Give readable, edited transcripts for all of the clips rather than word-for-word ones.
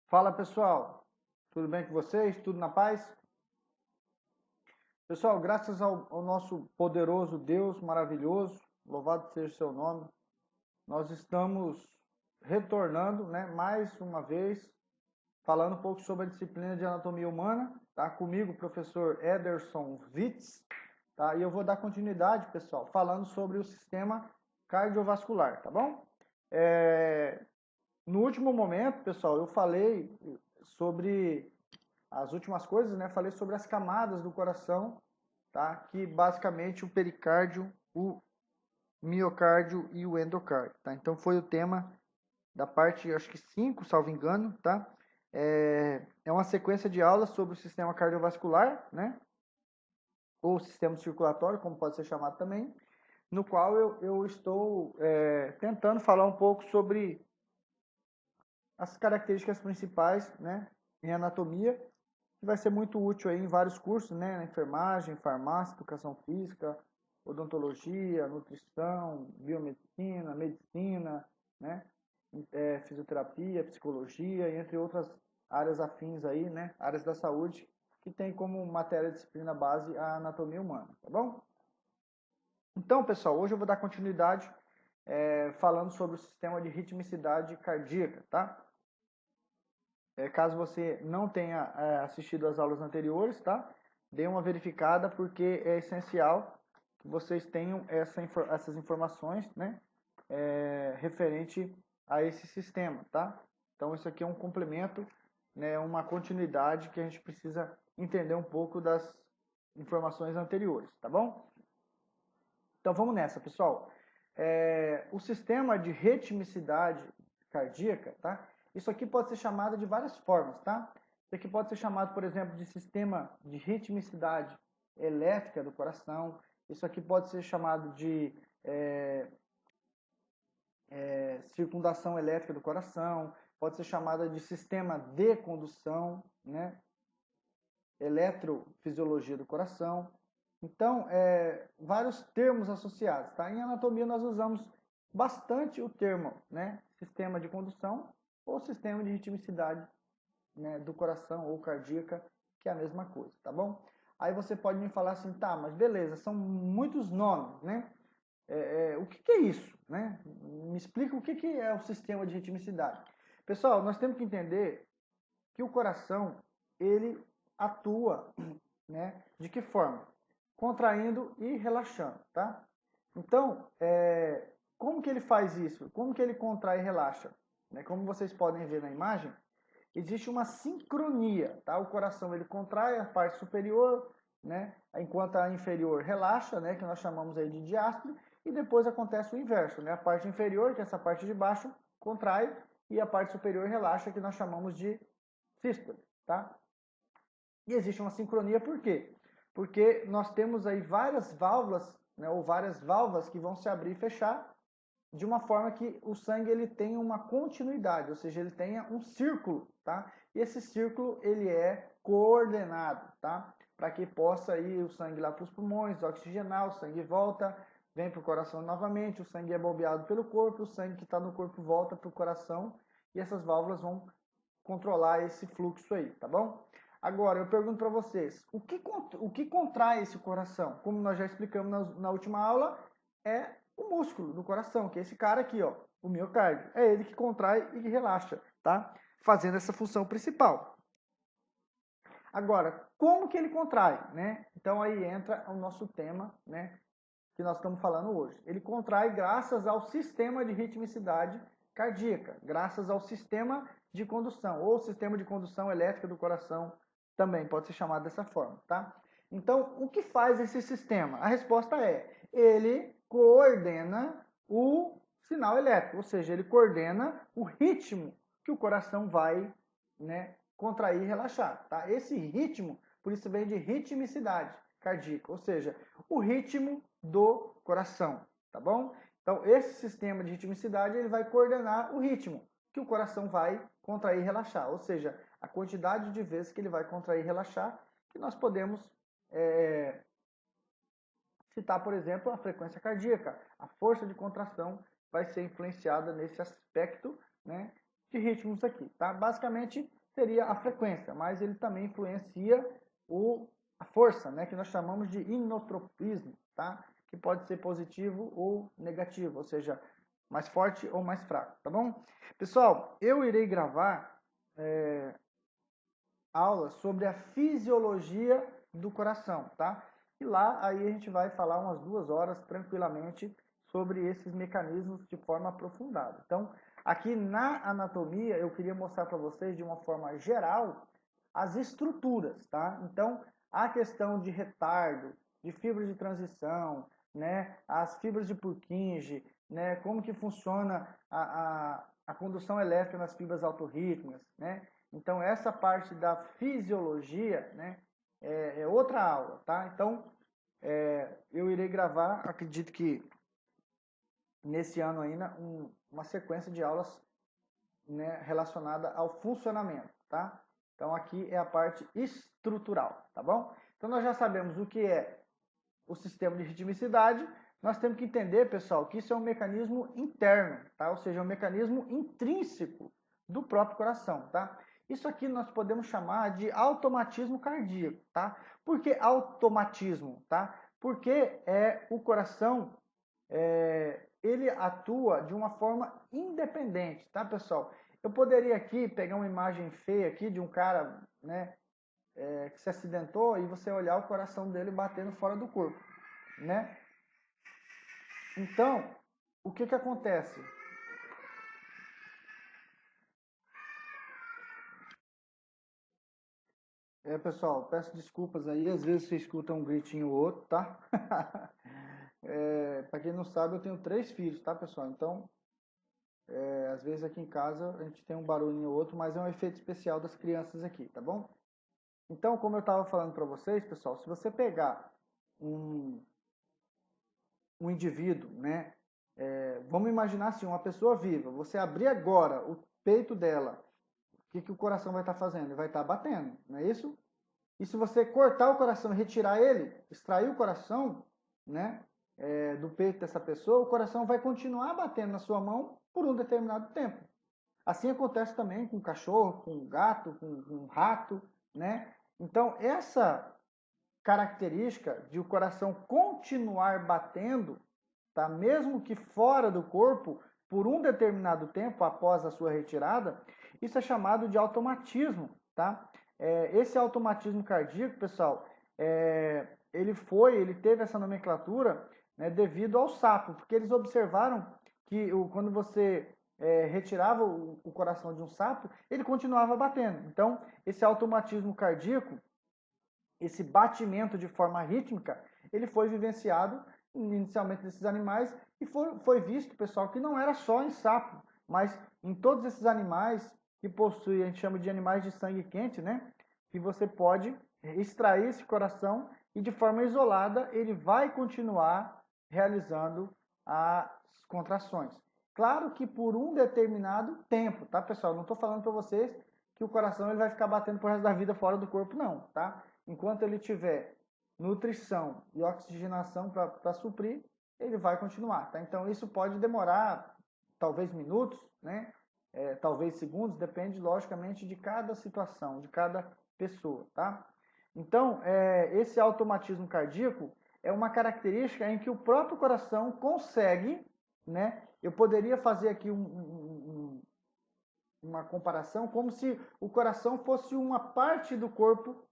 Fala pessoal, tudo bem com vocês? Tudo na paz? Pessoal, graças ao nosso poderoso Deus maravilhoso, louvado seja o seu nome, nós estamos retornando, né, mais uma vez, falando um pouco sobre a disciplina de anatomia humana, tá? Comigo, o professor Ederson Witz, tá? E eu vou dar continuidade, pessoal, falando sobre o sistema cardiovascular, tá bom? No último momento, pessoal, eu falei sobre as últimas coisas, né? Falei sobre as camadas do coração, tá? Que basicamente o pericárdio, o miocárdio e o endocárdio, tá? Então foi o tema da parte, acho que 5, salvo engano, tá? É uma sequência de aulas sobre o sistema cardiovascular, né? Ou sistema circulatório, como pode ser chamado também, no qual eu estou tentando falar um pouco sobre as características principais, né? Em anatomia, que vai ser muito útil aí em vários cursos, né? Na enfermagem, farmácia, educação física, odontologia, nutrição, biomedicina, medicina, né? Fisioterapia, psicologia, entre outras áreas afins aí, né? Áreas da saúde, que tem como matéria disciplina base a anatomia humana, tá bom? Então, pessoal, hoje eu vou dar continuidade falando sobre o sistema de ritmicidade cardíaca, tá? Caso você não tenha assistido às aulas anteriores, tá? Dê uma verificada porque é essencial que vocês tenham essas informações, né? Referente a esse sistema, tá? Então isso aqui é um complemento, né? Uma continuidade que a gente precisa entender um pouco das informações anteriores, tá bom? Então vamos nessa, pessoal. O sistema de ritmicidade cardíaca, tá? Isso aqui pode ser chamado de várias formas, tá? Isso aqui pode ser chamado, por exemplo, de sistema de ritmicidade elétrica do coração. Isso aqui pode ser chamado de circundação elétrica do coração. Pode ser chamada de sistema de condução, né? Eletrofisiologia do coração. Então, vários termos associados, tá? Em anatomia nós usamos bastante o termo, né? Sistema de condução ou sistema de ritmicidade, né, do coração ou cardíaca, que é a mesma coisa, tá bom? Aí você pode me falar assim, tá, mas beleza, são muitos nomes, né? O que é isso, né? Me explica o que é o sistema de ritmicidade. Pessoal, nós temos que entender que o coração, ele atua, né? De que forma? Contraindo e relaxando, tá? Então, como que ele faz isso? Como que ele contrai e relaxa? Né? Como vocês podem ver na imagem, existe uma sincronia, tá? O coração ele contrai a parte superior, né? Enquanto a inferior relaxa, né? Que nós chamamos aí de diástole, e depois acontece o inverso, né? A parte inferior, que é essa parte de baixo, contrai e a parte superior relaxa, que nós chamamos de sístole, tá? E existe uma sincronia por quê? Porque nós temos aí várias válvulas, né, ou várias válvulas que vão se abrir e fechar de uma forma que o sangue ele tenha uma continuidade, ou seja, ele tenha um círculo, tá? E esse círculo ele é coordenado, tá? Para que possa ir o sangue lá para os pulmões, oxigenar, o sangue volta, vem para o coração novamente, o sangue é bombeado pelo corpo, o sangue que está no corpo volta para o coração e essas válvulas vão controlar esse fluxo aí, tá bom? Agora, eu pergunto para vocês, o que contrai esse coração? Como nós já explicamos na última aula, é o músculo do coração, que é esse cara aqui, ó, o miocárdio. É ele que contrai e que relaxa, tá? Fazendo essa função principal. Agora, como que ele contrai, né? Então aí entra o nosso tema, né, que nós estamos falando hoje. Ele contrai graças ao sistema de ritmicidade cardíaca, graças ao sistema de condução, ou sistema de condução elétrica do coração, também pode ser chamado dessa forma, tá? Então, o que faz esse sistema? A resposta é, ele coordena o sinal elétrico, ou seja, ele coordena o ritmo que o coração vai, né, contrair e relaxar, tá? Esse ritmo, por isso vem de ritmicidade cardíaca, ou seja, o ritmo do coração, tá bom? Então, esse sistema de ritmicidade ele vai coordenar o ritmo que o coração vai contrair e relaxar, ou seja, a quantidade de vezes que ele vai contrair e relaxar, que nós podemos citar, por exemplo, a frequência cardíaca. A força de contração vai ser influenciada nesse aspecto, né, de ritmos aqui, tá? Basicamente seria a frequência, mas ele também influencia a força, né, que nós chamamos de inotropismo, tá? Que pode ser positivo ou negativo, ou seja, mais forte ou mais fraco, tá bom? Pessoal, eu irei gravar aulas sobre a fisiologia do coração, tá? E lá aí a gente vai falar umas 2 horas tranquilamente sobre esses mecanismos de forma aprofundada. Então, aqui na anatomia eu queria mostrar para vocês de uma forma geral as estruturas, tá? Então, a questão de retardo, de fibras de transição, né? As fibras de Purkinje, né? Como que funciona a condução elétrica nas fibras autorrítmicas, né? Então, essa parte da fisiologia, né, é outra aula, tá? Então, eu irei gravar, acredito que nesse ano ainda, uma sequência de aulas, né, relacionada ao funcionamento, tá? Então, aqui é a parte estrutural, tá bom? Então, nós já sabemos o que é o sistema de ritmicidade. Nós temos que entender, pessoal, que isso é um mecanismo interno, tá? Ou seja, um mecanismo intrínseco do próprio coração, tá? Isso aqui nós podemos chamar de automatismo cardíaco, tá? Por que automatismo, tá? Porque o coração, ele atua de uma forma independente, tá, pessoal? Eu poderia aqui pegar uma imagem feia aqui de um cara, né, que se acidentou e você olhar o coração dele batendo fora do corpo, né? Então, o que acontece? Pessoal, peço desculpas aí, às vezes você escuta um gritinho ou outro, tá? Para quem não sabe, eu tenho 3 filhos, tá, pessoal? Então, às vezes aqui em casa a gente tem um barulhinho ou outro, mas é um efeito especial das crianças aqui, tá bom? Então, como eu estava falando para vocês, pessoal, se você pegar um indivíduo, né? Vamos imaginar assim, uma pessoa viva, você abrir agora o peito dela, o que o coração vai estar fazendo? Ele vai estar batendo, não é isso? E se você cortar o coração e retirar ele, extrair o coração, né, do peito dessa pessoa, o coração vai continuar batendo na sua mão por um determinado tempo. Assim acontece também com cachorro, com gato, com rato, né? Então, essa característica de o coração continuar batendo, tá? Mesmo que fora do corpo, por um determinado tempo após a sua retirada, isso é chamado de automatismo, tá? Esse automatismo cardíaco, pessoal, ele teve essa nomenclatura, né, devido ao sapo, porque eles observaram que quando você retirava o coração de um sapo, ele continuava batendo. Então, esse automatismo cardíaco, esse batimento de forma rítmica, ele foi vivenciado inicialmente nesses animais e foi visto, pessoal, que não era só em sapo, mas em todos esses animais que possuem, a gente chama de animais de sangue quente, né? Que você pode extrair esse coração e de forma isolada ele vai continuar realizando as contrações. Claro que por um determinado tempo, tá, pessoal? Não estou falando para vocês que o coração ele vai ficar batendo pro resto da vida fora do corpo, não, tá? Enquanto ele tiver nutrição e oxigenação para suprir, ele vai continuar, tá? Então isso pode demorar talvez minutos, né? Talvez segundos, depende logicamente de cada situação, de cada pessoa, tá? Então, esse automatismo cardíaco é uma característica em que o próprio coração consegue, né? Eu poderia fazer aqui uma comparação como se o coração fosse uma parte do corpo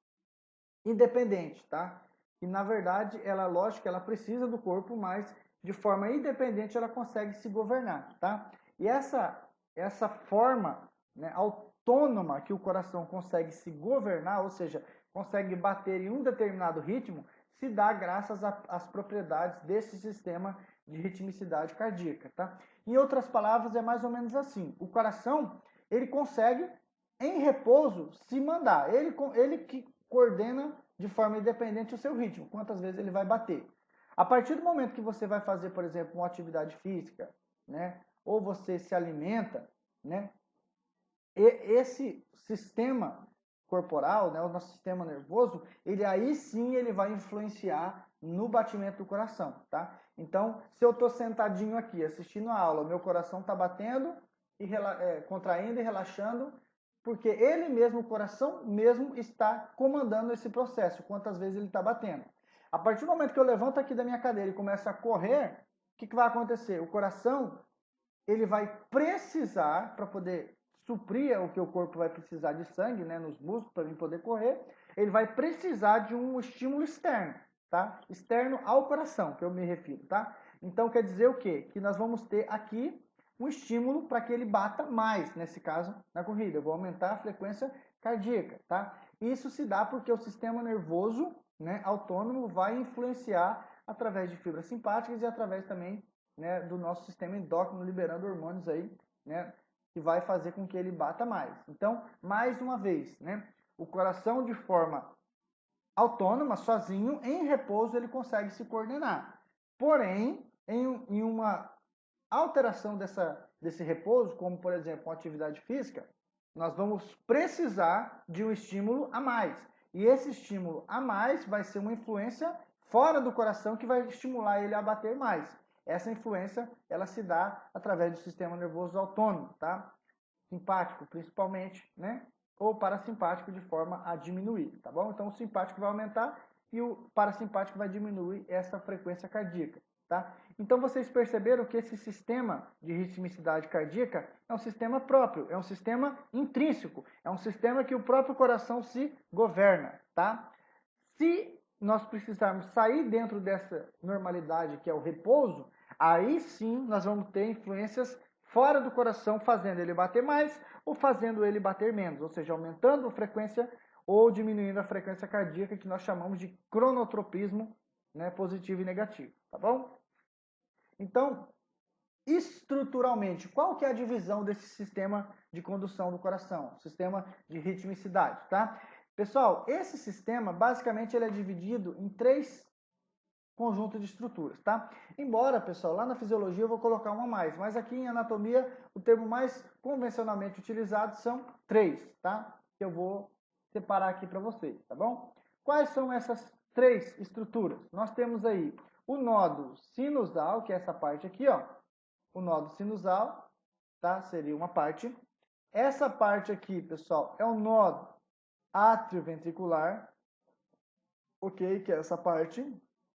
independente, tá? E na verdade, lógico, ela precisa do corpo, mas de forma independente ela consegue se governar, tá? E essa forma, né, autônoma que o coração consegue se governar, ou seja, consegue bater em um determinado ritmo, se dá graças às propriedades desse sistema de ritmicidade cardíaca, tá? Em outras palavras, é mais ou menos assim. O coração, ele consegue, em repouso, se mandar. Ele que coordena de forma independente o seu ritmo, quantas vezes ele vai bater. A partir do momento que você vai fazer, por exemplo, uma atividade física, né, ou você se alimenta, né, esse sistema corporal, né, o nosso sistema nervoso, aí sim ele vai influenciar no batimento do coração, tá? Então, se eu estou sentadinho aqui assistindo a aula, meu coração está batendo, e contraindo e relaxando, porque ele mesmo, o coração mesmo, está comandando esse processo, quantas vezes ele está batendo. A partir do momento que eu levanto aqui da minha cadeira e começo a correr, o que vai acontecer? O coração, ele vai precisar, para poder suprir o que o corpo vai precisar de sangue, né, nos músculos, para ele poder correr, ele vai precisar de um estímulo externo, tá? Externo ao coração, que eu me refiro, tá? Então quer dizer o quê? Que nós vamos ter aqui um estímulo para que ele bata mais, nesse caso, na corrida. Eu vou aumentar a frequência cardíaca, tá? Isso se dá porque o sistema nervoso, né, autônomo vai influenciar através de fibras simpáticas e através também, né, do nosso sistema endócrino, liberando hormônios aí, né, que vai fazer com que ele bata mais. Então, mais uma vez, né, o coração de forma autônoma, sozinho, em repouso, ele consegue se coordenar. Porém, em uma alteração desse repouso, como por exemplo uma atividade física, nós vamos precisar de um estímulo a mais. E esse estímulo a mais vai ser uma influência fora do coração que vai estimular ele a bater mais. Essa influência, ela se dá através do sistema nervoso autônomo, tá? Simpático, principalmente, né? Ou parasimpático, de forma a diminuir, tá bom? Então, o simpático vai aumentar e o parasimpático vai diminuir essa frequência cardíaca, tá? Então, vocês perceberam que esse sistema de ritmicidade cardíaca é um sistema próprio, é um sistema intrínseco, é um sistema que o próprio coração se governa, tá? Se nós precisarmos sair dentro dessa normalidade que é o repouso, aí sim nós vamos ter influências fora do coração, fazendo ele bater mais ou fazendo ele bater menos, ou seja, aumentando a frequência ou diminuindo a frequência cardíaca, que nós chamamos de cronotropismo, né, positivo e negativo, tá bom? Então, estruturalmente, qual que é a divisão desse sistema de condução do coração? Sistema de ritmicidade, tá? Pessoal, esse sistema, basicamente, ele é dividido em 3 conjuntos de estruturas, tá? Embora, pessoal, lá na fisiologia eu vou colocar uma a mais, mas aqui em anatomia, o termo mais convencionalmente utilizado são 3, tá? Que eu vou separar aqui para vocês, tá bom? Quais são essas 3 estruturas? Nós temos aí o nódo sinusal, que é essa parte aqui, ó. O nódo sinusal, tá? Seria uma parte. Essa parte aqui, pessoal, é o nódo atrioventricular, ok? Que é essa parte.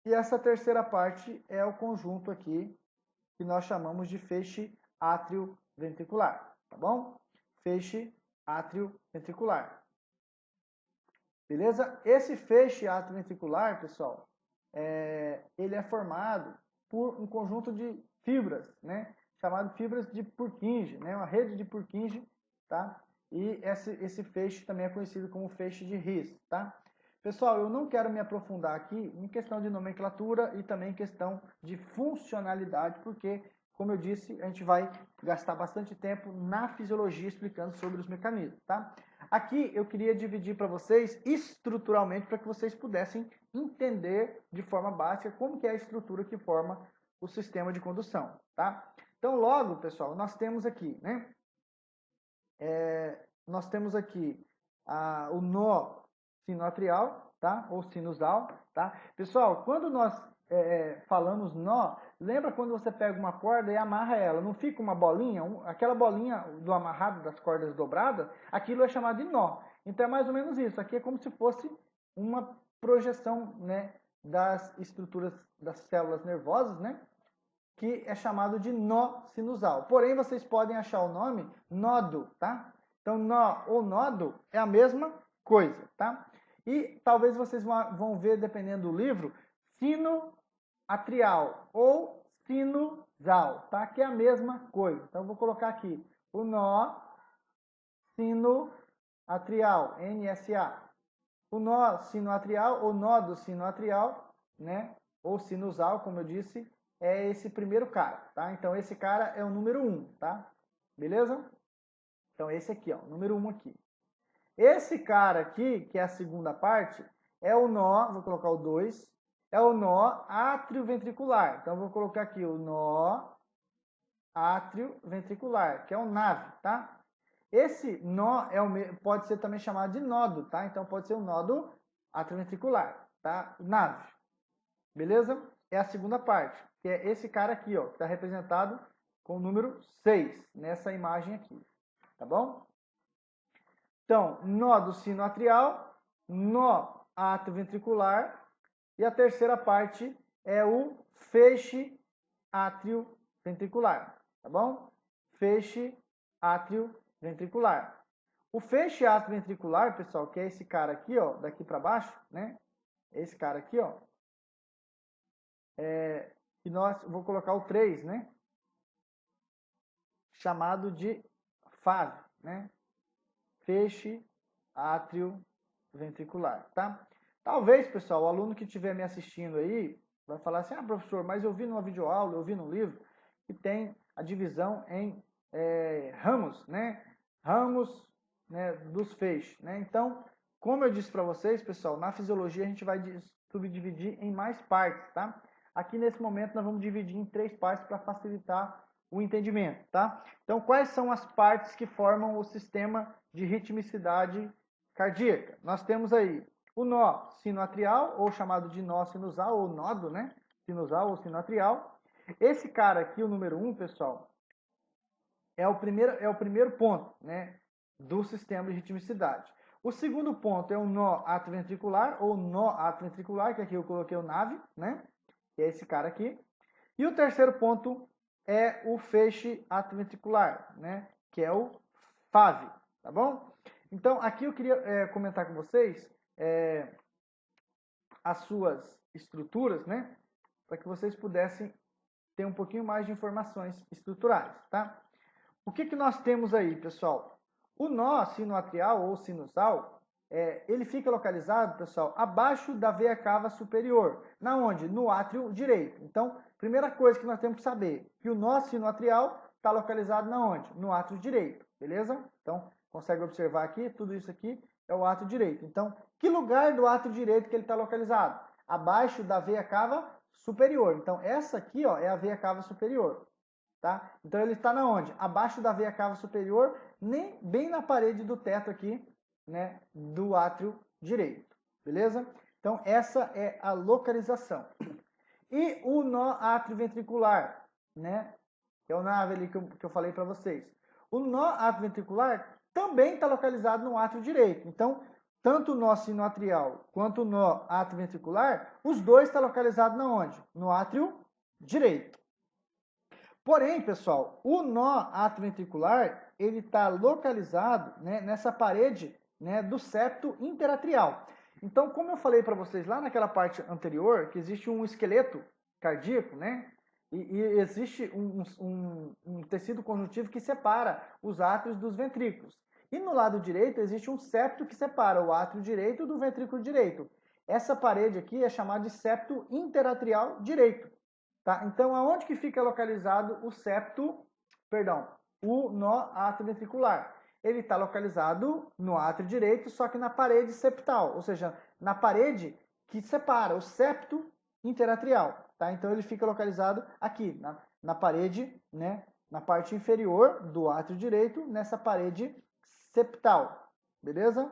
E essa terceira parte é o conjunto aqui, que nós chamamos de feixe atrioventricular, tá bom? Feixe atrioventricular. Beleza? Esse feixe atrioventricular, pessoal, ele é formado por um conjunto de fibras, né? Chamado fibras de Purkinje, né? Uma rede de Purkinje, tá? E esse feixe também é conhecido como feixe de His, tá? Pessoal, eu não quero me aprofundar aqui em questão de nomenclatura e também em questão de funcionalidade, porque, como eu disse, a gente vai gastar bastante tempo na fisiologia explicando sobre os mecanismos, tá? Aqui eu queria dividir para vocês estruturalmente para que vocês pudessem entender de forma básica como que é a estrutura que forma o sistema de condução, tá? Então, logo, pessoal, nós temos aqui, né? Nós temos aqui o nó sinoatrial, tá? Ou sinusal, tá? Pessoal, quando nós falamos nó, lembra quando você pega uma corda e amarra ela, não fica uma bolinha, aquela bolinha do amarrado das cordas dobradas, aquilo é chamado de nó. Então é mais ou menos isso, aqui é como se fosse uma projeção, né, das estruturas das células nervosas, né, que é chamado de nó sinusal. Porém, vocês podem achar o nome nódo, tá? Então, nó ou nódo é a mesma coisa, tá? E talvez vocês vão ver, dependendo do livro, sino atrial ou sinusal, tá? Que é a mesma coisa. Então, eu vou colocar aqui o nó sinoatrial, NSA. O nó sinoatrial ou nódo sinoatrial, né? Ou sinusal, como eu disse, é esse primeiro cara, tá? Então, esse cara é o número 1, tá? Beleza? Então, esse aqui, ó, número 1 aqui. Esse cara aqui, que é a segunda parte, é o nó, vou colocar o 2, é o nó atrioventricular. Então, vou colocar aqui o nó atrioventricular, que é o NAV, tá? Esse nó pode ser também chamado de nódo, tá? Então, pode ser o nódo atrioventricular, tá? NAV. Beleza? É a segunda parte, que é esse cara aqui, ó, que está representado com o número 6, nessa imagem aqui, tá bom? Então, nó do sino atrial, nó atrioventricular, e a terceira parte é o feixe atrioventricular, tá bom? Feixe atrioventricular. O feixe atrioventricular, pessoal, que é esse cara aqui, ó, daqui para baixo, né? Esse cara aqui, ó, que vou colocar o 3, né? Chamado de FAV, né? Feixe atrioventricular, tá? Talvez, pessoal, o aluno que estiver me assistindo aí vai falar assim: ah, professor, mas eu vi numa videoaula, eu vi num livro que tem a divisão em ramos, né? Ramos, né, dos feixes, né? Então, como eu disse para vocês, pessoal, na fisiologia a gente vai subdividir em mais partes, tá? Aqui nesse momento nós vamos dividir em 3 partes para facilitar o entendimento, tá? Então, quais são as partes que formam o sistema de ritmicidade cardíaca? Nós temos aí o nó sinoatrial, ou chamado de nó sinusal, ou nódo, né? Sinusal ou sinoatrial. Esse cara aqui, o número 1, pessoal, é o primeiro ponto, né, do sistema de ritmicidade. O segundo ponto é o nó atrioventricular, ou nó atrioventricular, que aqui eu coloquei o NAV, né? Que é esse cara aqui. E o terceiro ponto é o feixe atrioventricular, né? Que é o FAV, tá bom? Então, aqui eu queria comentar com vocês as suas estruturas, né? Para que vocês pudessem ter um pouquinho mais de informações estruturais, tá? O que nós temos aí, pessoal? O nó sinoatrial ou sinusal, ele fica localizado, pessoal, abaixo da veia cava superior. Na onde? No átrio direito. Então, primeira coisa que nós temos que saber, que o nó sinoatrial está localizado na onde? No átrio direito, beleza? Então, consegue observar aqui, tudo isso aqui é o átrio direito. Então, que lugar do átrio direito que ele está localizado? Abaixo da veia cava superior. Então, essa aqui, ó, é a veia cava superior. Tá? Então ele está na onde? Abaixo da veia cava superior, bem na parede do teto aqui, né, do átrio direito. Beleza? Então essa é a localização. E o nó atrioventricular, né, que é o NAV ali que eu falei para vocês. O nó atrioventricular também está localizado no átrio direito. Então, tanto o nó sinoatrial quanto o nó atrioventricular, os dois estão localizados na onde? No átrio direito. Porém, pessoal, o nó atrioventricular, ele está localizado, né, nessa parede, né, do septo interatrial. Então, como eu falei para vocês lá naquela parte anterior, que existe um esqueleto cardíaco, né, e existe um tecido conjuntivo que separa os átrios dos ventrículos. E no lado direito existe um septo que separa o átrio direito do ventrículo direito. Essa parede aqui é chamada de septo interatrial direito. Tá? Então, aonde que fica localizado o nó atrioventricular? Ele está localizado no átrio direito, só que na parede septal, ou seja, na parede que separa o septo interatrial. Tá? Então, ele fica localizado aqui, na parede, né, na parte inferior do átrio direito, nessa parede septal. Beleza?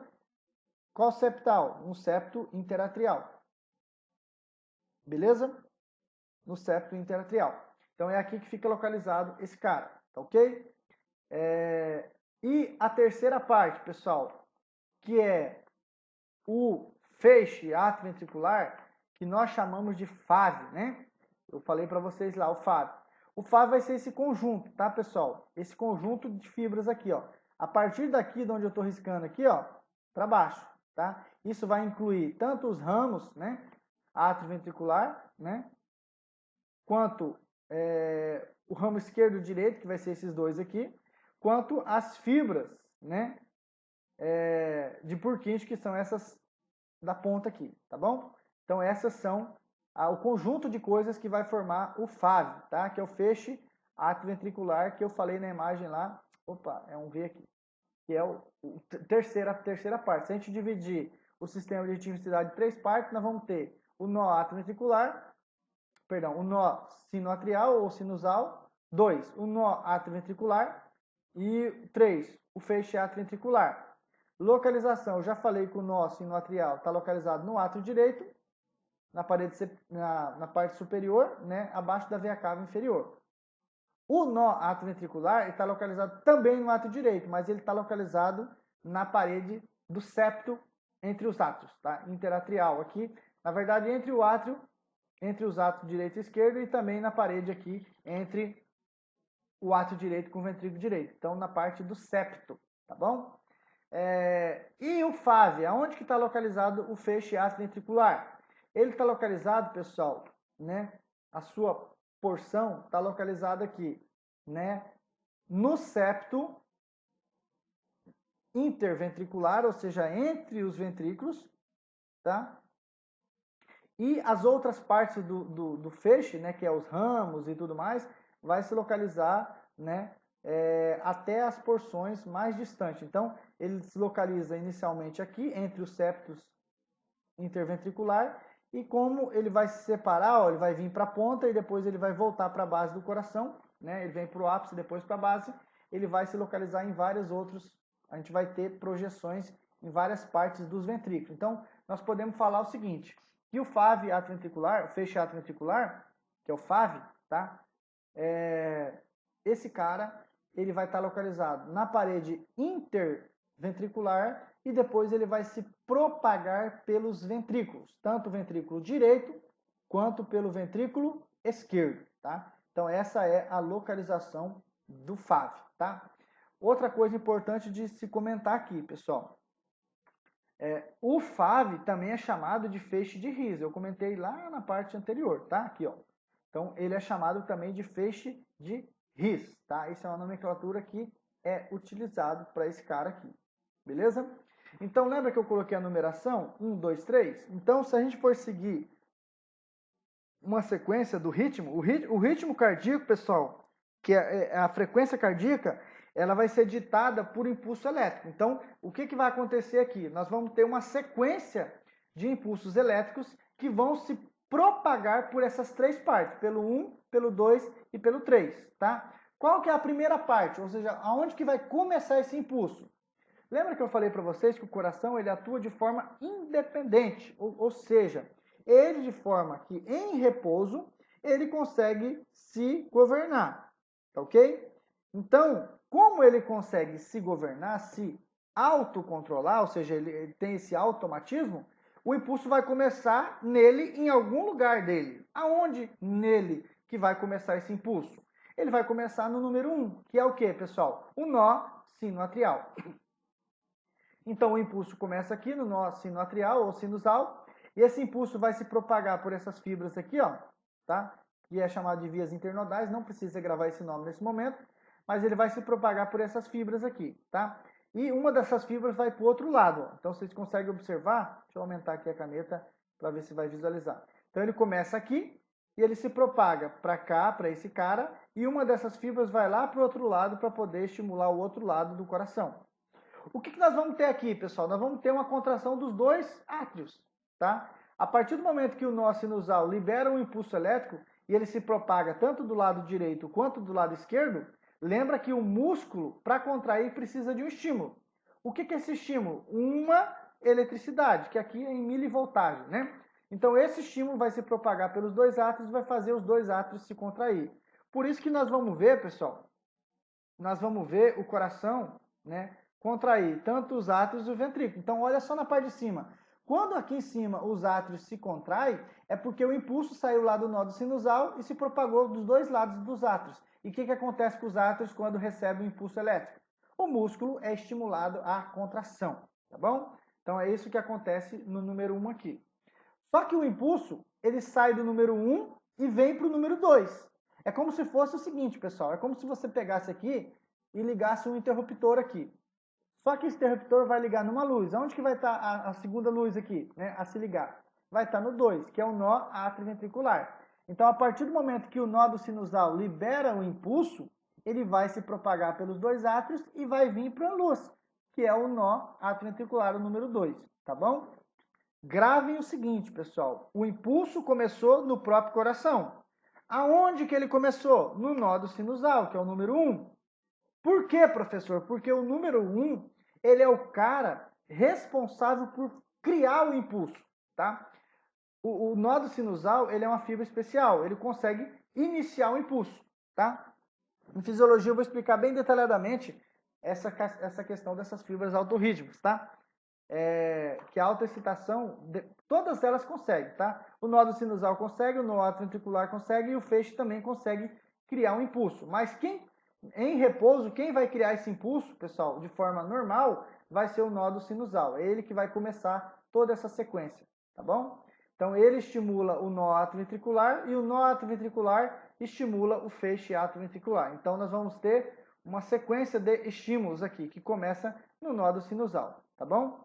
Qual septal? Um septo interatrial. Beleza? No septo interatrial. Então é aqui que fica localizado esse cara, tá ok? E a terceira parte, pessoal, que é o feixe atrioventricular, que nós chamamos de FAV, né? Eu falei para vocês lá, o FAV. O FAV vai ser esse conjunto, tá, pessoal? Esse conjunto de fibras aqui, ó. A partir daqui, de onde eu estou riscando aqui, ó, para baixo, tá? Isso vai incluir tanto os ramos, né, atrioventricular, né, quanto o ramo esquerdo e direito, que vai ser esses dois aqui, quanto as fibras, né, de Purkinje, que são essas da ponta aqui, tá bom? Então essas são o conjunto de coisas que vai formar o FAV, tá? Que é o feixe atrioventricular, que eu falei na imagem lá. Opa, é um V aqui. Que é a terceira parte. Se a gente dividir o sistema de ritmicidade em 3 partes, nós vamos ter o nó atrioventricular, o nó sinoatrial ou sinusal, 2, o nó atrioventricular e 3, o feixe atrioventricular. Localização, eu já falei que o nó sinoatrial está localizado no átrio direito, na parte superior, né, abaixo da veia cava inferior. O nó atrioventricular está localizado também no átrio direito, mas ele está localizado na parede do septo entre os átrios, tá? Interatrial aqui, na verdade entre o átrio, entre os átrios direito e esquerdo, e também na parede aqui entre o átrio direito com o ventrículo direito. Então na parte do septo, tá bom? E o FAV, aonde que está localizado o feixe atrioventricular? Ele está localizado, pessoal, né? A sua porção está localizada aqui, né? No septo interventricular, ou seja, entre os ventrículos, tá? E as outras partes do feixe, né, que é os ramos e tudo mais, vai se localizar, né, até as porções mais distantes. Então, ele se localiza inicialmente aqui, entre os septos interventricular, e como ele vai se separar, ó, ele vai vir para a ponta e depois ele vai voltar para a base do coração, né? Ele vem para o ápice, depois para a base, ele vai se localizar em vários outros, a gente vai ter projeções em várias partes dos ventrículos. Então, nós podemos falar o seguinte, que o FAV atrioventricular, o feixe atrioventricular, que é o FAV, tá? Esse cara, ele vai estar localizado na parede interventricular e depois ele vai se propagar pelos ventrículos, tanto o ventrículo direito quanto pelo ventrículo esquerdo, tá? Então essa é a localização do FAV, tá? Outra coisa importante de se comentar aqui, pessoal, o FAV também é chamado de feixe de His. Eu comentei lá na parte anterior, tá? Aqui, ó. Então ele é chamado também de feixe de His, tá? Isso é uma nomenclatura que é utilizado para esse cara aqui, beleza? Então, lembra que eu coloquei a numeração? 1, 2, 3? Então, se a gente for seguir uma sequência do ritmo, o ritmo cardíaco, pessoal, que é a frequência cardíaca, ela vai ser ditada por impulso elétrico. Então, o que vai acontecer aqui? Nós vamos ter uma sequência de impulsos elétricos que vão se propagar por essas três partes, pelo 1, pelo 2 e pelo 3, tá? Qual que é a primeira parte? Ou seja, aonde que vai começar esse impulso? Lembra que eu falei para vocês que o coração ele atua de forma independente, ou seja, ele de forma que em repouso ele consegue se governar, tá ok? Então, como ele consegue se governar, se autocontrolar, ou seja, ele tem esse automatismo, o impulso vai começar nele, em algum lugar dele. Aonde nele que vai começar esse impulso? Ele vai começar no número 1, que é o que, pessoal? O nó sinoatrial. Então o impulso começa aqui no nó sinoatrial ou sinusal, e esse impulso vai se propagar por essas fibras aqui, ó, tá? Que é chamado de vias internodais, não precisa gravar esse nome nesse momento, mas ele vai se propagar por essas fibras aqui, tá? E uma dessas fibras vai para o outro lado, ó. Então vocês conseguem observar, deixa eu aumentar aqui a caneta para ver se vai visualizar. Então ele começa aqui e ele se propaga para cá, para esse cara, e uma dessas fibras vai lá para o outro lado para poder estimular o outro lado do coração. O que nós vamos ter aqui, pessoal? Nós vamos ter uma contração dos dois átrios, tá? A partir do momento que o nó sinusal libera um impulso elétrico e ele se propaga tanto do lado direito quanto do lado esquerdo, lembra que o músculo, para contrair, precisa de um estímulo. O que é esse estímulo? Uma eletricidade, que aqui é em milivoltagem, né? Então esse estímulo vai se propagar pelos dois átrios e vai fazer os dois átrios se contrair. Por isso que nós vamos ver, pessoal, nós vamos ver o coração, né, contrair tanto os átrios e o ventrículo. Então, olha só na parte de cima. Quando aqui em cima os átrios se contraem, é porque o impulso saiu lá do nódo sinusal e se propagou dos dois lados dos átrios. E o que acontece com os átrios quando recebem o impulso elétrico? O músculo é estimulado à contração, tá bom? Então, é isso que acontece no número 1 aqui. Só que o impulso, ele sai do número 1 e vem para o número 2. É como se fosse o seguinte, pessoal, é como se você pegasse aqui e ligasse um interruptor aqui. Só que esse interruptor vai ligar numa luz. Onde que vai estar a segunda luz aqui, né, a se ligar? Vai estar no 2, que é o nó atrioventricular. Então, a partir do momento que o nódo sinusal libera o impulso, ele vai se propagar pelos dois átrios e vai vir para a luz, que é o nó atrioventricular, o número 2, tá bom? Gravem o seguinte, pessoal. O impulso começou no próprio coração. Aonde que ele começou? No nódo sinusal, que é o número 1. Por quê, professor? Porque o número 1, ele é o cara responsável por criar o impulso, tá? O nódo sinusal, ele é uma fibra especial, ele consegue iniciar o impulso, tá? Em fisiologia eu vou explicar bem detalhadamente essa questão dessas fibras autorrígidas, tá? Que a autoexcitação, todas elas conseguem, tá? O nódo sinusal consegue, o nó atrioventricular consegue e o feixe também consegue criar um impulso. Mas em repouso, quem vai criar esse impulso, pessoal, de forma normal, vai ser o nódo sinusal. É ele que vai começar toda essa sequência, tá bom? Então ele estimula o nó atrioventricular e o nó atrioventricular estimula o feixe atrioventricular. Então nós vamos ter uma sequência de estímulos aqui, que começa no nódo sinusal, tá bom?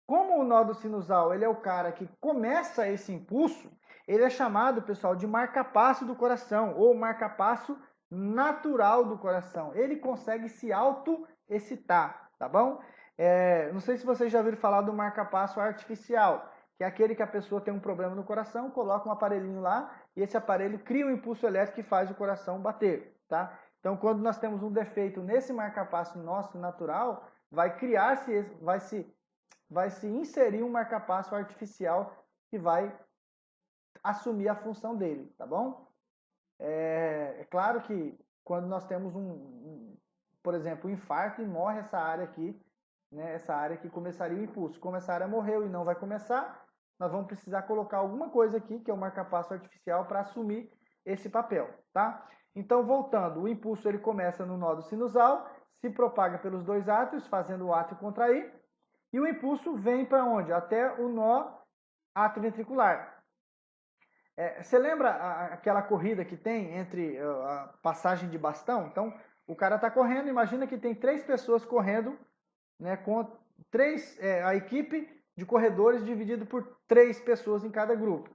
Como o nódo sinusal ele é o cara que começa esse impulso, ele é chamado, pessoal, de marcapasso do coração, ou marcapasso natural do coração. Ele consegue se auto-excitar, tá bom? Não sei se vocês já ouviram falar do marcapasso artificial, que é aquele que a pessoa tem um problema no coração, coloca um aparelhinho lá, e esse aparelho cria um impulso elétrico que faz o coração bater, tá? Então, quando nós temos um defeito nesse marcapasso nosso natural, vai se inserir um marcapasso artificial que vai assumir a função dele, tá bom? É claro que quando nós temos por exemplo, um infarto e morre essa área aqui, né, essa área que começaria o impulso. Como essa área morreu e não vai começar, nós vamos precisar colocar alguma coisa aqui, que é o marcapasso artificial, para assumir esse papel, tá? Então, voltando, o impulso ele começa no nódo sinusal, se propaga pelos dois átrios, fazendo o átrio contrair, e o impulso vem para onde? Até o nó atrioventricular. Você lembra aquela corrida que tem entre a passagem de bastão? Então, o cara está correndo, imagina que tem 3 pessoas correndo, né, com a equipe de corredores dividido por 3 pessoas em cada grupo.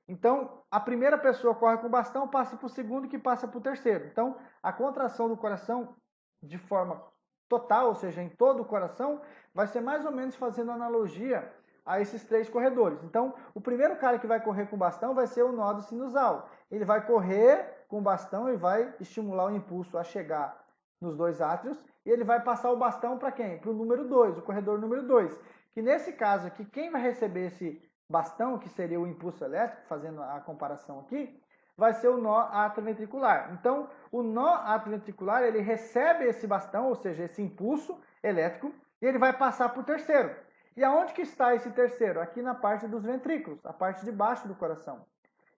Então, a primeira pessoa corre com o bastão, passa para o segundo, que passa para o terceiro. Então, a contração do coração, de forma total, ou seja, em todo o coração, vai ser mais ou menos fazendo analogia a esses 3 corredores. Então, o primeiro cara que vai correr com o bastão vai ser o nódo sinusal. Ele vai correr com o bastão e vai estimular o impulso a chegar nos 2 átrios, e ele vai passar o bastão para quem? Para o número 2, o corredor número 2. Que nesse caso aqui, quem vai receber esse bastão, que seria o impulso elétrico, fazendo a comparação aqui, vai ser o nó atrioventricular. Então, o nó atrioventricular, ele recebe esse bastão, ou seja, esse impulso elétrico, e ele vai passar para o terceiro. E aonde que está esse terceiro? Aqui na parte dos ventrículos, a parte de baixo do coração.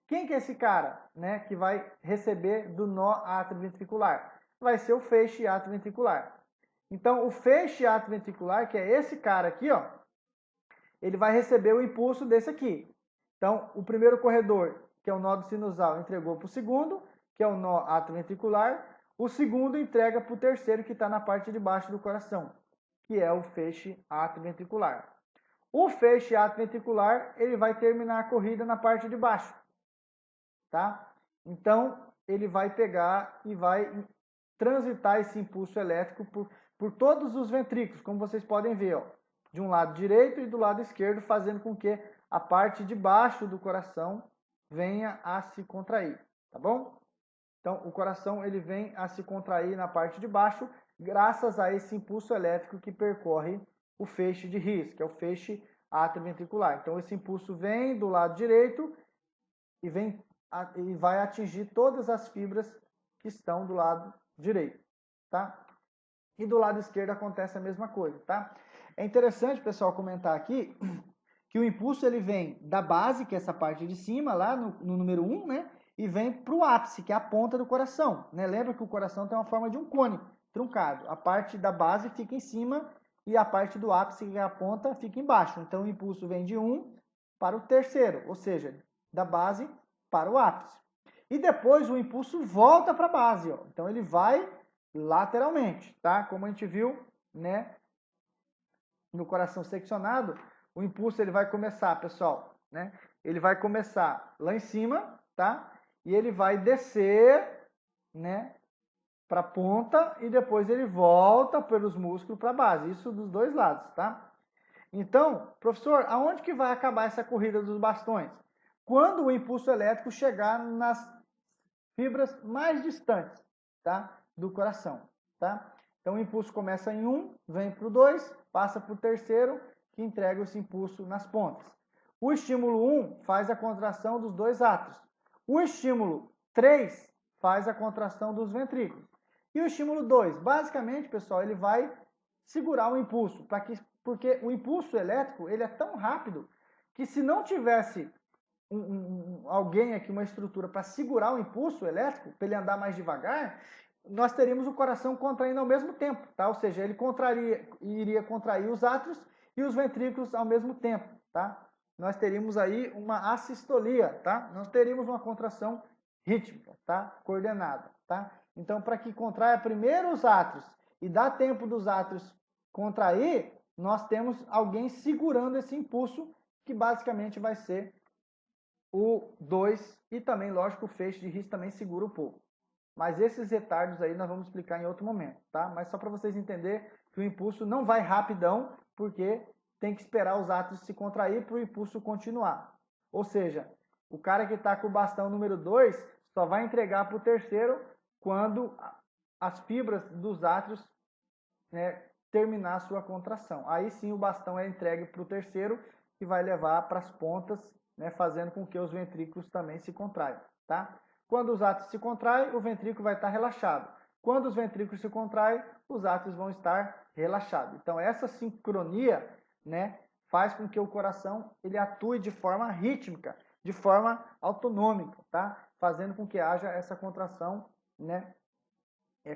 Quem que é esse cara, né, que vai receber do nó atrioventricular? Vai ser o feixe atrioventricular. Então, o feixe atrioventricular, que é esse cara aqui, ó, ele vai receber o impulso desse aqui. Então, o primeiro corredor, que é o nódo sinusal, entregou para o segundo, que é o nó atrioventricular. O segundo entrega para o terceiro, que está na parte de baixo do coração, que é o feixe atrioventricular. O feixe atrioventricular, ele vai terminar a corrida na parte de baixo, tá? Então, ele vai pegar e vai transitar esse impulso elétrico por todos os ventrículos, como vocês podem ver, ó, de um lado direito e do lado esquerdo, fazendo com que a parte de baixo do coração venha a se contrair, tá bom? Então, o coração ele vem a se contrair na parte de baixo, graças a esse impulso elétrico que percorre o feixe de His, que é o feixe atrioventricular. Então, esse impulso vem do lado direito e vai atingir todas as fibras que estão do lado direito, tá? E do lado esquerdo acontece a mesma coisa, tá? É interessante, pessoal, comentar aqui que o impulso ele vem da base, que é essa parte de cima, lá no número 1, né? E vem para o ápice, que é a ponta do coração, né? Lembra que o coração tem uma forma de um cone truncado. A parte da base fica em cima e a parte do ápice, que é a ponta, fica embaixo. Então, o impulso vem de 1 para o terceiro, ou seja, da base para o ápice. E depois o impulso volta para a base, ó. Então, ele vai lateralmente, tá? Como a gente viu, né? No coração seccionado, o impulso ele vai começar, pessoal, né? Ele vai começar lá em cima, tá? E ele vai descer, né? Para a ponta e depois ele volta pelos músculos para a base. Isso dos dois lados, tá? Então, professor, aonde que vai acabar essa corrida dos bastões? Quando o impulso elétrico chegar nas fibras mais distantes, tá? Do coração, tá? Então, o impulso começa em 1, vem para o 2, passa para o terceiro, que entrega esse impulso nas pontas. O estímulo 1 faz a contração dos dois átrios. O estímulo 3 faz a contração dos ventrículos. E o estímulo 2, basicamente, pessoal, ele vai segurar o impulso, porque o impulso elétrico ele é tão rápido que se não tivesse alguém aqui, uma estrutura para segurar o impulso elétrico, para ele andar mais devagar, nós teríamos o coração contraindo ao mesmo tempo, tá? Ou seja, ele iria contrair os átrios e os ventrículos ao mesmo tempo, tá? Nós teríamos aí uma assistolia, tá? Nós teríamos uma contração rítmica, tá? Coordenada, tá? Então, para que contraia primeiro os átrios e dá tempo dos átrios contrair, nós temos alguém segurando esse impulso, que basicamente vai ser o 2 e também, lógico, o feixe de His também segura um pouco. Mas esses retardos aí nós vamos explicar em outro momento, tá? Mas só para vocês entenderem que o impulso não vai rapidão, porque tem que esperar os átrios se contrair para o impulso continuar. Ou seja, o cara que está com o bastão número 2 só vai entregar para o terceiro quando as fibras dos átrios, né, terminar a sua contração. Aí sim o bastão é entregue para o terceiro, que vai levar para as pontas, né, fazendo com que os ventrículos também se contraiam, tá? Quando os átrios se contraem, o ventrículo vai estar relaxado. Quando os ventrículos se contraem, os átrios vão estar relaxados. Então essa sincronia, né, faz com que o coração ele atue de forma rítmica, de forma autonômica, tá? Fazendo com que haja essa contração, né,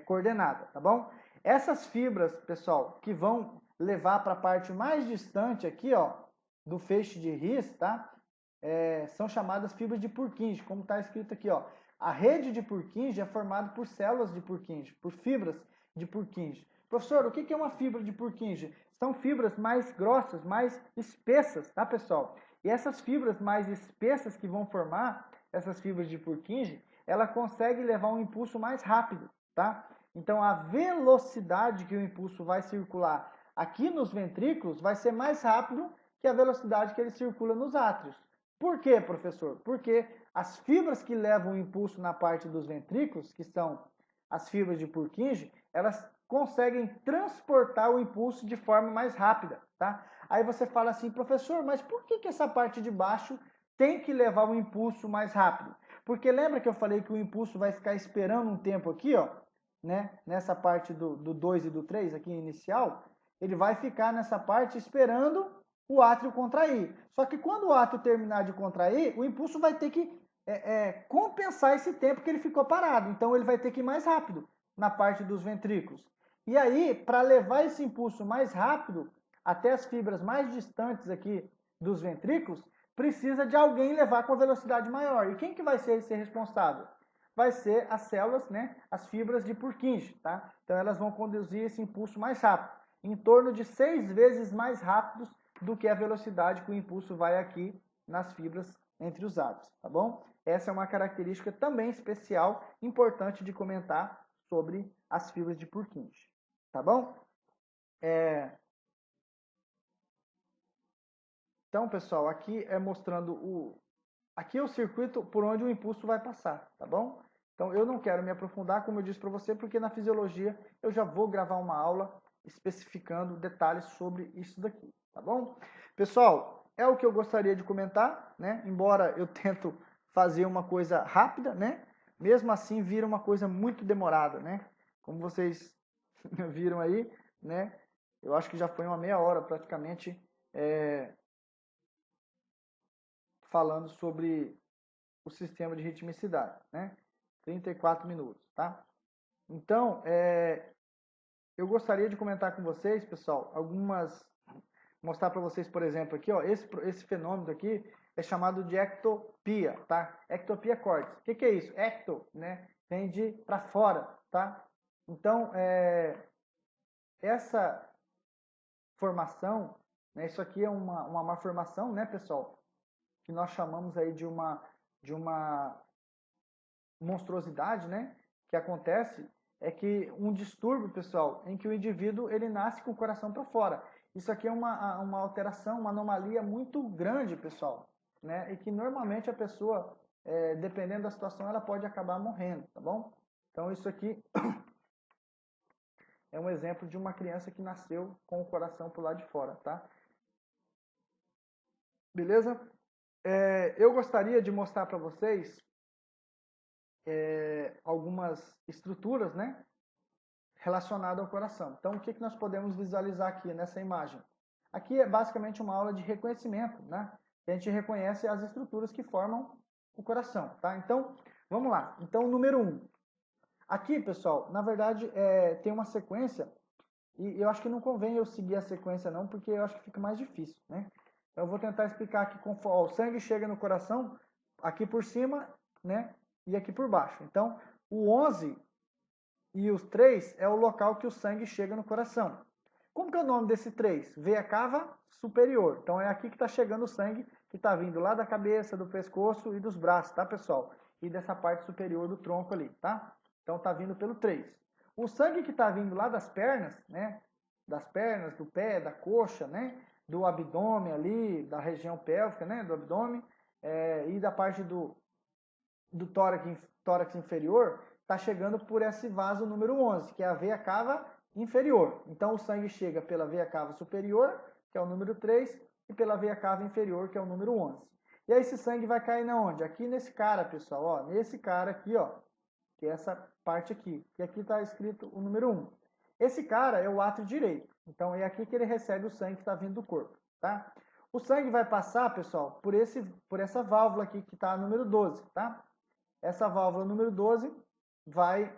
coordenada, tá bom? Essas fibras, pessoal, que vão levar para a parte mais distante aqui, ó, do feixe de His, tá? São chamadas fibras de Purkinje, como está escrito aqui, ó. A rede de Purkinje é formada por células de Purkinje, por fibras de Purkinje. Professor, o que é uma fibra de Purkinje? São fibras mais grossas, mais espessas, tá, pessoal? E essas fibras mais espessas que vão formar essas fibras de Purkinje, ela consegue levar um impulso mais rápido, tá? Então a velocidade que o impulso vai circular aqui nos ventrículos vai ser mais rápido que a velocidade que ele circula nos átrios. Por quê, professor? Porque as fibras que levam o impulso na parte dos ventrículos, que são as fibras de Purkinje, elas conseguem transportar o impulso de forma mais rápida, tá? Aí você fala assim, professor, mas por que essa parte de baixo tem que levar o impulso mais rápido? Porque lembra que eu falei que o impulso vai ficar esperando um tempo aqui, ó, né? Nessa parte do 2 e do 3 aqui inicial, ele vai ficar nessa parte esperando o átrio contrair. Só que quando o átrio terminar de contrair, o impulso vai ter que compensar esse tempo que ele ficou parado. Então ele vai ter que ir mais rápido na parte dos ventrículos. E aí, para levar esse impulso mais rápido até as fibras mais distantes aqui dos ventrículos, precisa de alguém levar com velocidade maior. E quem que vai ser esse responsável? Vai ser as células, né, as fibras de Purkinje, tá? Então elas vão conduzir esse impulso mais rápido, em torno de 6 vezes mais rápidos do que a velocidade que o impulso vai aqui nas fibras entre os átomos, tá bom? Essa é uma característica também especial, importante de comentar sobre as fibras de Purkinje, tá bom? Então, pessoal, aqui é mostrando aqui é o circuito por onde o impulso vai passar, tá bom? Então, eu não quero me aprofundar, como eu disse para você, porque na fisiologia eu já vou gravar uma aula especificando detalhes sobre isso daqui, tá bom? Pessoal, é o que eu gostaria de comentar, né? Embora eu tento fazer uma coisa rápida, né? Mesmo assim vira uma coisa muito demorada, né? Como vocês viram aí, né? Eu acho que já foi uma meia hora praticamente falando sobre o sistema de ritmicidade, né? 34 minutos, tá? Então, eu gostaria de comentar com vocês, pessoal, mostrar para vocês, por exemplo, aqui, ó, esse fenômeno aqui é chamado de ectopia, tá? Ectopia cordis. O que é isso? Ecto, né? Vem de para fora, tá? Então, essa formação, né? Isso aqui é uma malformação, né, pessoal? Que nós chamamos aí de uma monstruosidade, né? Que acontece é que um distúrbio, pessoal, em que o indivíduo ele nasce com o coração para fora. Isso aqui é uma alteração, uma anomalia muito grande, pessoal, né? E que normalmente a pessoa, dependendo da situação, ela pode acabar morrendo, tá bom? Então isso aqui é um exemplo de uma criança que nasceu com o coração pro lado de fora, tá? Beleza? Eu gostaria de mostrar para vocês algumas estruturas, né? relacionado ao coração. Então, o que nós podemos visualizar aqui nessa imagem? Aqui é basicamente uma aula de reconhecimento, né? A gente reconhece as estruturas que formam o coração, tá? Então, vamos lá. Então, número 1. Aqui, pessoal, na verdade, tem uma sequência, e eu acho que não convém eu seguir a sequência não, porque eu acho que fica mais difícil, né? Então, eu vou tentar explicar aqui o sangue chega no coração aqui por cima, né? E aqui por baixo. Então, o 11 e os 3 é o local que o sangue chega no coração. Como que é o nome desse 3? Veia cava superior. Então, é aqui que está chegando o sangue, que está vindo lá da cabeça, do pescoço e dos braços, tá, pessoal? E dessa parte superior do tronco ali, tá? Então, está vindo pelo 3. O sangue que está vindo lá das pernas, né? Das pernas, do pé, da coxa, né? Do abdômen ali, da região pélvica, né? Do abdômen, e da parte do tórax inferior, está chegando por esse vaso número 11, que é a veia cava inferior. Então, o sangue chega pela veia cava superior, que é o número 3, e pela veia cava inferior, que é o número 11. E aí, esse sangue vai cair na onde? Aqui nesse cara, pessoal, ó, nesse cara aqui, ó, que é essa parte aqui, que aqui está escrito o número 1. Esse cara é o átrio direito. Então, é aqui que ele recebe o sangue que está vindo do corpo, tá? O sangue vai passar, pessoal, por essa válvula aqui que está número 12, tá? Essa válvula número 12 vai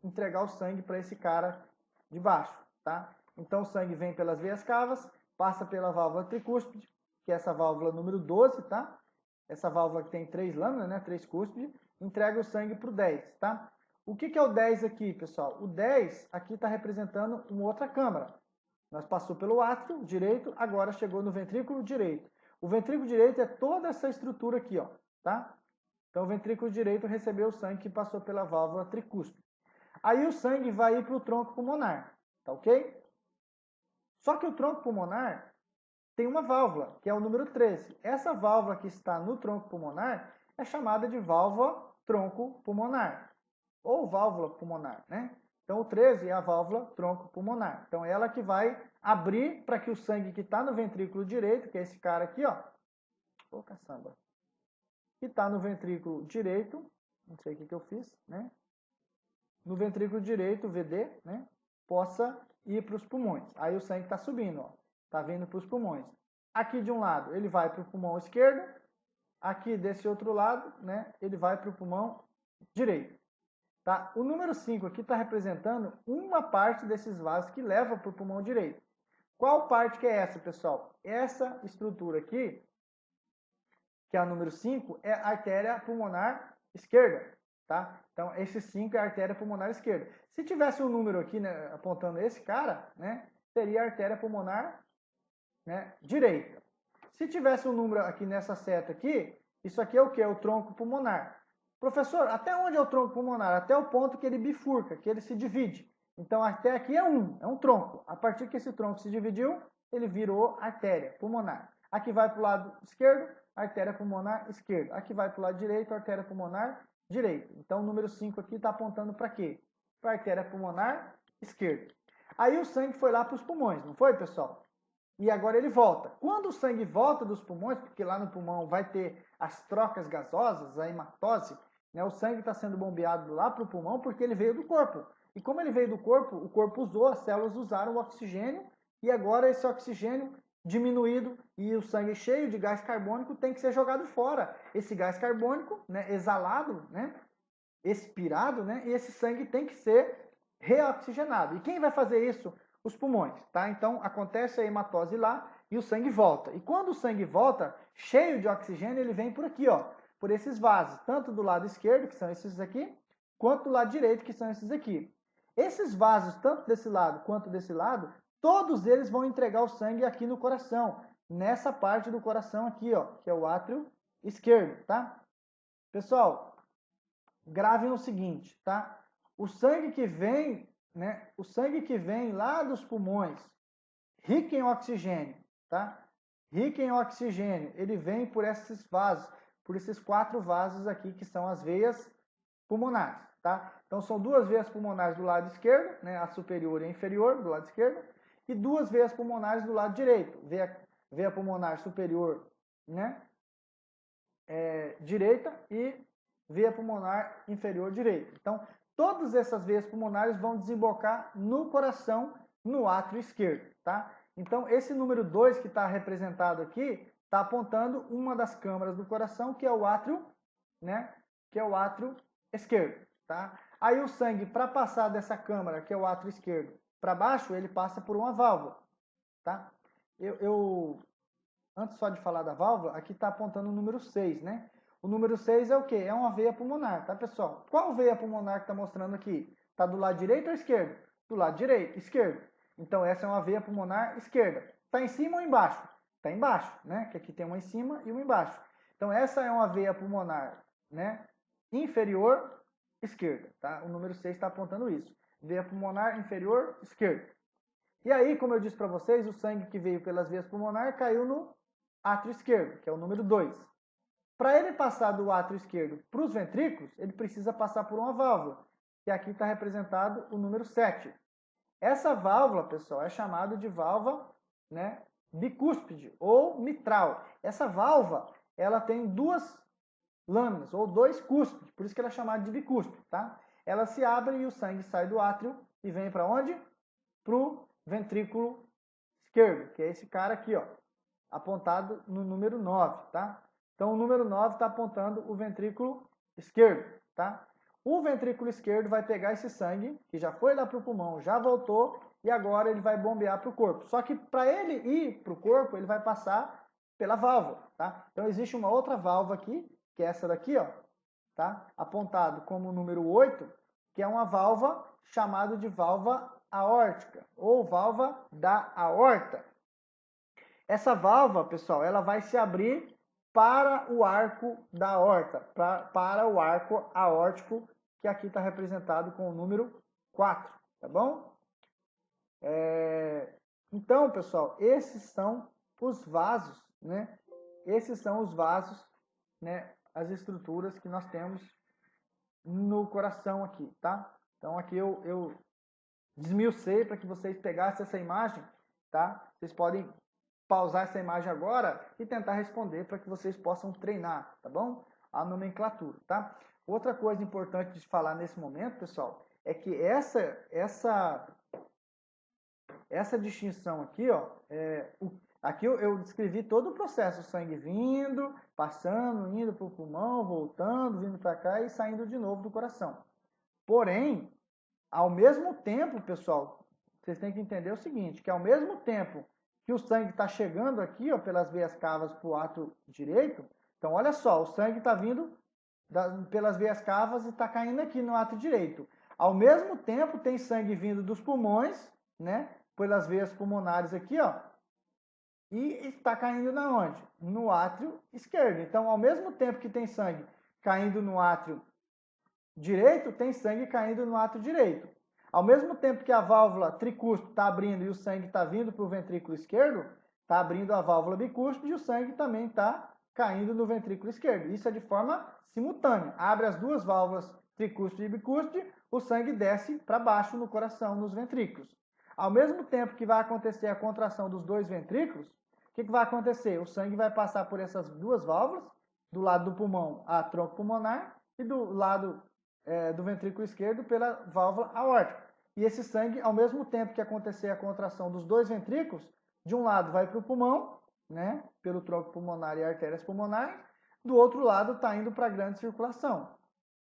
entregar o sangue para esse cara de baixo, tá? Então o sangue vem pelas veias cavas, passa pela válvula tricúspide, que é essa válvula número 12, tá? Essa válvula que tem 3 lâminas, né? 3 cúspides, entrega o sangue para o 10, tá? O que é o 10 aqui, pessoal? O 10 aqui está representando uma outra câmara. Nós passou pelo átrio direito, agora chegou no ventrículo direito. O ventrículo direito é toda essa estrutura aqui, ó, tá? Então, o ventrículo direito recebeu o sangue que passou pela válvula tricúspide. Aí o sangue vai ir para o tronco pulmonar, tá ok? Só que o tronco pulmonar tem uma válvula, que é o número 13. Essa válvula que está no tronco pulmonar é chamada de válvula tronco pulmonar, ou válvula pulmonar, né? Então, o 13 é a válvula tronco pulmonar. Então, ela que vai abrir para que o sangue que está no ventrículo direito, que é esse cara aqui, ó. Ô, caçamba. Que está no ventrículo direito, não sei o que eu fiz, né? No ventrículo direito, VD, né? Possa ir para os pulmões. Aí o sangue está subindo, ó. Está vindo para os pulmões. Aqui de um lado, ele vai para o pulmão esquerdo. Aqui desse outro lado, né? Ele vai para o pulmão direito. Tá? O número 5 aqui está representando uma parte desses vasos que leva para o pulmão direito. Qual parte que é essa, pessoal? Essa estrutura aqui, que é a número 5, é a artéria pulmonar esquerda. Tá? Então, esse 5 é a artéria pulmonar esquerda. Se tivesse um número aqui, né, apontando esse cara, né, seria a artéria pulmonar, né, direita. Se tivesse um número aqui nessa seta aqui, isso aqui é o que? É o tronco pulmonar. Professor, até onde é o tronco pulmonar? Até o ponto que ele bifurca, que ele se divide. Então, até aqui é um tronco. A partir que esse tronco se dividiu, ele virou artéria pulmonar. Aqui vai para o lado esquerdo, artéria pulmonar esquerda. Aqui vai para o lado direito, artéria pulmonar direita. Então, o número 5 aqui está apontando para quê? Para a artéria pulmonar esquerda. Aí o sangue foi lá para os pulmões, não foi, pessoal? E agora ele volta. Quando o sangue volta dos pulmões, porque lá no pulmão vai ter as trocas gasosas, a hematose, né? O sangue está sendo bombeado lá para o pulmão porque ele veio do corpo. E como ele veio do corpo, o corpo usou, as células usaram o oxigênio, e agora esse oxigênio diminuído e o sangue cheio de gás carbônico tem que ser jogado fora. Esse gás carbônico, né, exalado, né, expirado, né, e esse sangue tem que ser reoxigenado. E quem vai fazer isso? Os pulmões, tá? Então acontece a hematose lá e o sangue volta. E quando o sangue volta, cheio de oxigênio, ele vem por aqui, ó, por esses vasos, tanto do lado esquerdo, que são esses aqui, quanto do lado direito, que são esses aqui. Esses vasos, tanto desse lado quanto desse lado, todos eles vão entregar o sangue aqui no coração, nessa parte do coração aqui, ó, que é o átrio esquerdo, tá? Pessoal, gravem o seguinte, tá? O sangue que vem, né? O sangue que vem lá dos pulmões, rico em oxigênio, tá? Rico em oxigênio, ele vem por esses vasos, por esses 4 vasos aqui que são as veias pulmonares, tá? Então são 2 veias pulmonares do lado esquerdo, né? A superior e a inferior do lado esquerdo, e 2 veias pulmonares do lado direito, veia pulmonar superior, né? Direita e veia pulmonar inferior direita. Então, todas essas veias pulmonares vão desembocar no coração, no átrio esquerdo, tá? Então, esse número 2 que está representado aqui, está apontando uma das câmaras do coração, que é o átrio, né? Que é o átrio esquerdo, tá? Aí o sangue, para passar dessa câmara, que é o átrio esquerdo, para baixo, ele passa por uma válvula, tá? Antes só de falar da válvula, aqui está apontando o número 6, né? O número 6 é o quê? É uma veia pulmonar, tá, pessoal? Qual veia pulmonar que está mostrando aqui? Está do lado direito ou esquerdo? Do lado direito, esquerdo. Então, essa é uma veia pulmonar esquerda. Está em cima ou embaixo? Está embaixo, né? Que aqui tem uma em cima e uma embaixo. Então, essa é uma veia pulmonar, né? Inferior esquerda, tá? O número 6 está apontando isso. Veia pulmonar inferior esquerda. E aí, como eu disse para vocês, o sangue que veio pelas veias pulmonares caiu no átrio esquerdo, que é o número 2. Para ele passar do átrio esquerdo para os ventrículos, ele precisa passar por uma válvula, que aqui está representado o número 7. Essa válvula, pessoal, é chamada de válvula, né, bicúspide ou mitral. Essa válvula, ela tem duas lâminas, ou dois cúspides, por isso que ela é chamada de bicúspide, tá? Ela se abre e o sangue sai do átrio e vem para onde? Para o ventrículo esquerdo, que é esse cara aqui, ó, apontado no número 9, tá? Então, o número 9 está apontando o ventrículo esquerdo, tá? O ventrículo esquerdo vai pegar esse sangue, que já foi lá para o pulmão, já voltou, e agora ele vai bombear para o corpo. Só que para ele ir para o corpo, ele vai passar pela válvula, tá? Então, existe uma outra válvula aqui, que é essa daqui, ó, tá? Apontado como o número 8, que é uma válvula chamada de válvula aórtica, ou válvula da aorta. Essa válvula, pessoal, ela vai se abrir para o arco da aorta, para o arco aórtico, que aqui está representado com o número 4, tá bom? Então, pessoal, esses são os vasos, né? Esses são os vasos, né? As estruturas que nós temos no coração aqui, tá? Então, aqui eu desmiucei para que vocês pegassem essa imagem, tá? Vocês podem pausar essa imagem agora e tentar responder para que vocês possam treinar, tá bom? A nomenclatura, tá? Outra coisa importante de falar nesse momento, pessoal, é que essa distinção aqui, ó, aqui eu descrevi todo o processo, o sangue vindo, passando, indo para o pulmão, voltando, vindo para cá e saindo de novo do coração. Porém, ao mesmo tempo, pessoal, vocês têm que entender o seguinte, que ao mesmo tempo que o sangue está chegando aqui, ó, pelas veias cavas para o átrio direito, então olha só, o sangue está vindo pelas veias cavas e está caindo aqui no átrio direito. Ao mesmo tempo tem sangue vindo dos pulmões, né, pelas veias pulmonares aqui, ó, e está caindo na onde? No átrio esquerdo. Então, ao mesmo tempo que tem sangue caindo no átrio direito, tem sangue caindo no átrio direito. Ao mesmo tempo que a válvula tricúspide está abrindo e o sangue está vindo para o ventrículo esquerdo, está abrindo a válvula bicúspide e o sangue também está caindo no ventrículo esquerdo. Isso é de forma simultânea. Abre as duas válvulas tricúspide e bicúspide, o sangue desce para baixo no coração, nos ventrículos. Ao mesmo tempo que vai acontecer a contração dos dois ventrículos, o que vai acontecer? O sangue vai passar por essas duas válvulas, do lado do pulmão a tronco pulmonar e do lado do ventrículo esquerdo pela válvula aórtica. E esse sangue, ao mesmo tempo que acontecer a contração dos dois ventrículos, de um lado vai para o pulmão, né, pelo tronco pulmonar e artérias pulmonares, do outro lado está indo para a grande circulação.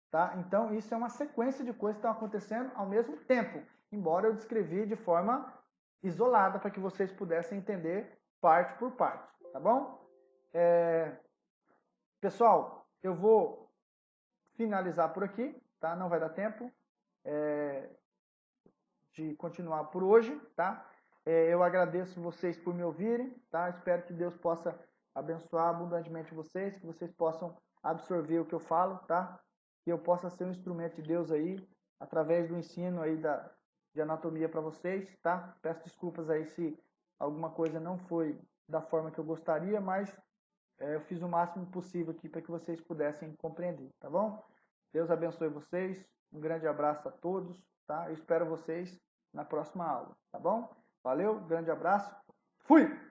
Tá? Então, isso é uma sequência de coisas que estão acontecendo ao mesmo tempo, embora eu descrevi de forma isolada para que vocês pudessem entender parte por parte, tá bom? Pessoal, eu vou finalizar por aqui, tá? Não vai dar tempo de continuar por hoje, tá? Eu agradeço vocês por me ouvirem, tá? Espero que Deus possa abençoar abundantemente vocês, que vocês possam absorver o que eu falo, tá? Que eu possa ser um instrumento de Deus aí, através do ensino aí de anatomia para vocês, tá? Peço desculpas aí se alguma coisa não foi da forma que eu gostaria, mas eu fiz o máximo possível aqui para que vocês pudessem compreender, tá bom? Deus abençoe vocês, um grande abraço a todos, tá? Eu espero vocês na próxima aula, tá bom? Valeu, grande abraço, fui!